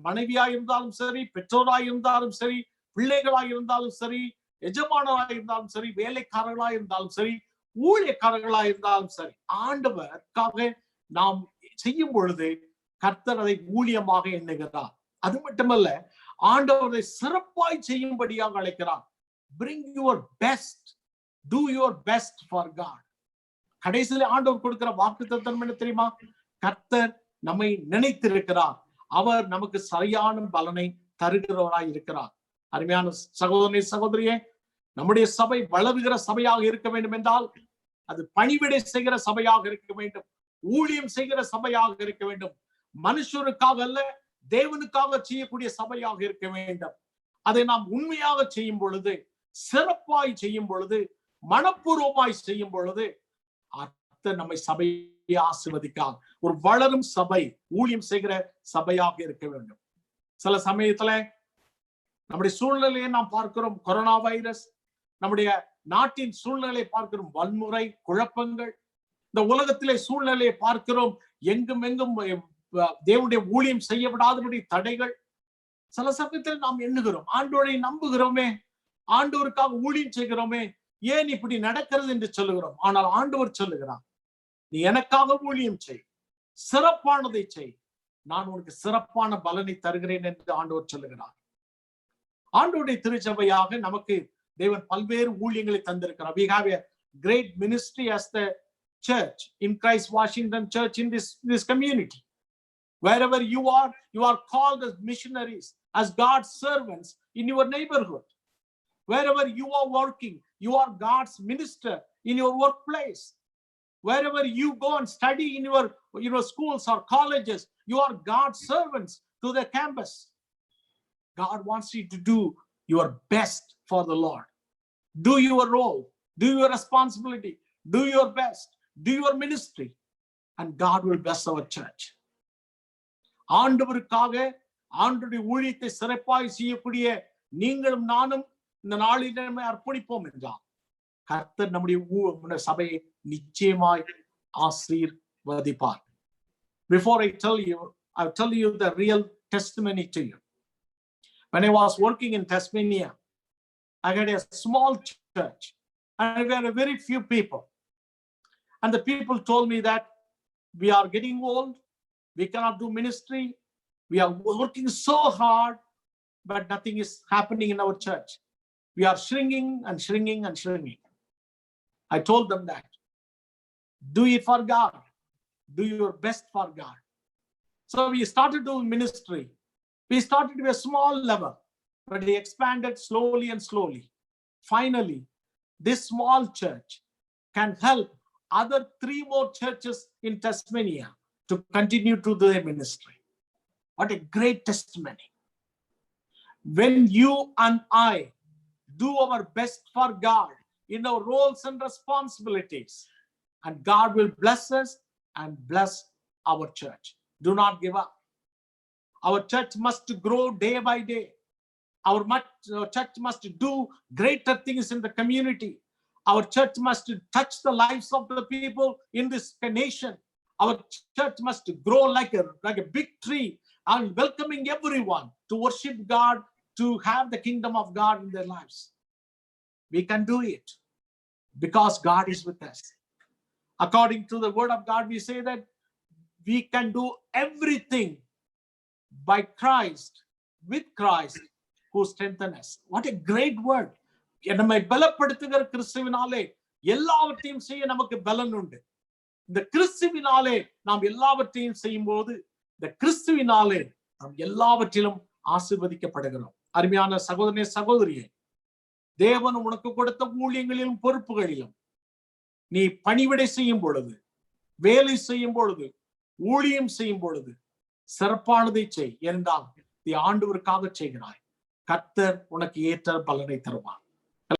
மனைவியாய் இருந்தாலும் சரி, பெற்றோராய் இருந்தாலும் சரி, பிள்ளைகளாய் இருந்தாலும் சரி, எஜமானராய் இருந்தாலும் சரி, வேலைக்காரர்களாய் இருந்தாலும் சரி, ஊழியக்காரர்களாய் இருந்தாலும் சரி, ஆண்டவருக்காக நாம் செய்யும் பொழுது கர்த்தர் அதை ஊழியமாக எண்ணுகிறார். அது மட்டுமல்ல, ஆண்டவரை சிறப்பாய் செய்யும்படியாக அழைக்கிறார். Bring your best, do your best for God. கடைசியில் ஆண்டவர் கொடுக்கிற வாக்குத்தத்தம் என்ன தெரியுமா? கர்த்தர் நம்மை நினைத்திருக்கிறார். அவர் நமக்கு சரியான பலனை தருகிறவராய் இருக்கிறார். அருமையான சகோதரனே, சகோதரியே, நம்முடைய சபை வளருகிற சபையாக இருக்க வேண்டும் என்றால் அது பணிவிடை செய்கிற சபையாக இருக்க வேண்டும், ஊழியம் செய்கிற சபையாக இருக்க வேண்டும், மனுஷருக்காக அல்ல தேவனுக்காக செய்யக்கூடிய சபையாக இருக்க வேண்டும். அதை நாம் உண்மையாக செய்யும் பொழுது, சிறப்பாய் செய்யும் பொழுது, மனப்பூர்வமாய் செய்யும் பொழுது அர்த்தம் நம்மை சபையை ஆசீர்வதிக்கார். ஒரு வளரும் சபை, ஊழியம் செய்கிற சபையாக இருக்க வேண்டும். சில சமயத்துல நம்முடைய சூழ்நிலையை நாம் பார்க்கிறோம். கொரோனா வைரஸ், நம்முடைய நாட்டின் சூழ்நிலையை பார்க்கிறோம், வன்முறை, குழப்பங்கள். இந்த உலகத்திலே சூழ்நிலையை பார்க்கிறோம், எங்கும் தேவனுடைய ஊழியம் செய்ய விடாதபடி தடைகள். சில சமயத்தில் நாம் எண்ணுகிறோம், ஆண்டவரை நம்புகிறோமே, ஆண்டவருக்காக ஊழியம் செய்கிறோமே, ஏன் இப்படி நடக்கிறது என்று சொல்லுகிறோம். ஆனால் ஆண்டவர் சொல்லுகிறார், நீ எனக்காக ஊழியம் செய், சிறப்பானதை செய், நான் உனக்கு சிறப்பான பலனை தருகிறேன் என்று ஆண்டவர் சொல்லுகிறார். ஆண்டவருடைய திருச்சபையாக நமக்கு தேவன் பல்வேறு ஊழியங்களை தந்திருக்கிறார். We have a great ministry as the church in Christ Washington Church in this community. Wherever you are called as missionaries, as God's servants in your neighborhood. Wherever you are working, you are God's minister in your workplace. Wherever you go and study in your schools or colleges, you are God's servants to the campus. God wants you to do your best for the Lord. Do your role, do your responsibility, do your best, do your ministry, and God will bless our church. ஆண்டவருக்காக ஆண்டவருடைய ஊழியத்தை சிறப்பாய் செய்யக்கூடிய நீங்களும் நானும் இந்த நாளில் அர்ப்பணிப்போம் என்றால் கர்த்தர் நம்முடைய சபையை நிச்சயமாய் ஆசீர்வதிப்பார். Before I'll tell you the real testimony to you. When I was working in Tasmania, I had a small church. and we are a very few people. And the people told me that we are getting old, we cannot do ministry, we are working so hard, but nothing is happening in our church. We are shrinking and shrinking and shrinking. I told them that. Do it for God. Do your best for God. So we started doing ministry. We started with a small level, but we expanded slowly and slowly. Finally, this small church can help other 3 more churches in Tasmania to continue to do their ministry. What a great testimony. When you and I do our best for God in our roles and responsibilities, and God will bless us and bless our church. Do not give up. Our church must grow day by day. Our church must do greater things in the community. Our church must touch the lives of the people in this nation. Our church must grow like a big tree and welcoming everyone to worship God, to have the kingdom of God in their lives. We can do it because God is with us. According to the word of God, we say that we can do everything by Christ, with Christ who strengthens us. What a great word. நம்மை பலப்படுத்துகிற கிறிஸ்துவினாலே எல்லாவற்றையும் செய்ய நமக்கு பலன் உண்டு. இந்த கிறிஸ்துவினாலே நாம் எல்லாவற்றையும் செய்யும் போது இந்த கிறிஸ்துவினாலே நாம் எல்லாவற்றிலும் ஆசீர்வதிக்கப்படுகிறோம். அருமையான சகோதரனே, சகோதரியே, தேவன் உனக்கு கொடுத்த ஊழியங்களிலும் பொறுப்புகளிலும் நீ பணிவிடை செய்யும் பொழுது, வேலை செய்யும் பொழுது, ஊழியம் செய்யும் பொழுது சிறப்பானதை செய். என்றால் நீ ஆண்டவருக்காக செய்கிறாய். கர்த்தர் உனக்கு ஏற்ற பலனை தருவார்.